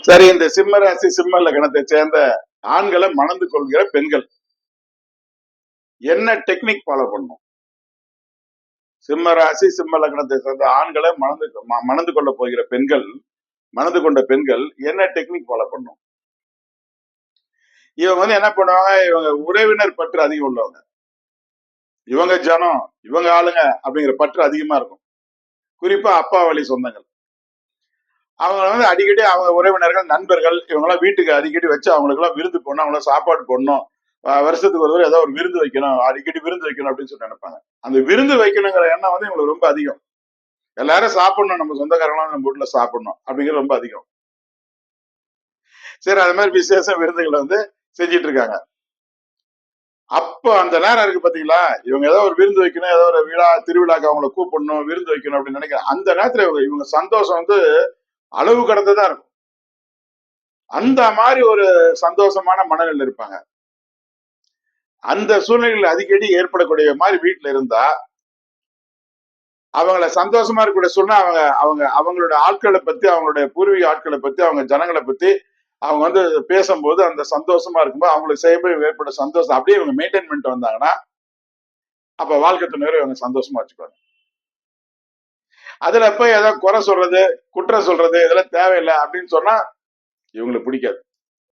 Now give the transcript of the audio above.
சரி, இந்த சிம்ம ராசி சிம்ம லக்னத்தை சேர்ந்த ஆண்களை மணந்து கொள்கிற பெண்கள் என்ன டெக்னிக் ஃபாலோ பண்ணும்? சிம்ம ராசி சிம்ம லக்னத்தை சேர்ந்த ஆண்களை மணந்து கொள்ள போகிற பெண்கள், மணந்து கொண்ட பெண்கள் என்ன டெக்னிக் ஃபாலோ பண்ணும்? இவங்க என்ன பண்ணுவாங்க, இவங்க உறவினர் பற்று அதிகம் உள்ளவங்க, இவங்க ஜனம், இவங்க ஆளுங்க அப்படிங்கிற பற்று அதிகமா இருக்கும். குறிப்பா அப்பா வழி சொந்தங்கள். அவங்க அடிக்கடி அவங்க உறவினர்கள், நண்பர்கள் இவங்கெல்லாம் வீட்டுக்கு அடிக்கடி வச்சு அவங்களுக்கு எல்லாம் விருந்து போடணும், அவங்கள சாப்பாடு போடணும், வருஷத்துக்கு ஒரு தடவை ஏதோ ஒரு விருந்து வைக்கணும், அடிக்கடி விருந்து வைக்கணும் அப்படின்னு சொல்லி நினைப்பாங்க. அந்த விருந்து வைக்கணுங்கிற எண்ணம் இவங்களுக்கு ரொம்ப அதிகம். எல்லாரும் சாப்பிடணும், நம்ம சொந்தக்காரங்களாம் நம்ம வீட்டுல சாப்பிடணும் அப்படிங்கிறது ரொம்ப அதிகம். சரி, அது மாதிரி விசேஷ விருந்துகளை செஞ்சிட்டு இருக்காங்க. அப்போ அந்த நேரம் இருக்கு பாத்தீங்களா, இவங்க ஏதோ ஒரு விருந்து வைக்கணும், ஏதோ ஒரு விழா திருவிழாக்கு அவங்களை கூப்பிடணும், விருந்து வைக்கணும் அப்படின்னு நினைக்கிறேன். அந்த நேரத்துல இவங்க சந்தோஷம் அளவு கடந்துதான் இருக்கும். அந்த மாதிரி ஒரு சந்தோஷமான மனநிலை இருப்பாங்க. அந்த சூழ்நிலைகள் அடிக்கடி ஏற்படக்கூடிய மாதிரி வீட்டுல இருந்தா அவங்கள சந்தோஷமா இருக்கக்கூடிய சூழ்நிலை அவங்க அவங்க அவங்களோட ஆட்களை பத்தி, அவங்களுடைய பூர்வீக ஆட்களை பத்தி, அவங்க ஜனங்களை பத்தி அவங்க பேசும்போது அந்த சந்தோஷமா இருக்கும்போது அவங்களுக்கு செய்யப்போய் ஏற்பட்ட சந்தோஷம் அப்படியே இவங்க மெயின்டைன் பண்ணிட்டு வந்தாங்கன்னா அப்ப வாழ்க்கை துணைவரை இவங்க சந்தோஷமா வச்சுக்குவாங்க. அதுல போய் ஏதோ குறை சொல்றது, குற்றம் சொல்றது இதெல்லாம் தேவையில்லை அப்படின்னு சொன்னா இவங்களுக்கு பிடிக்காது.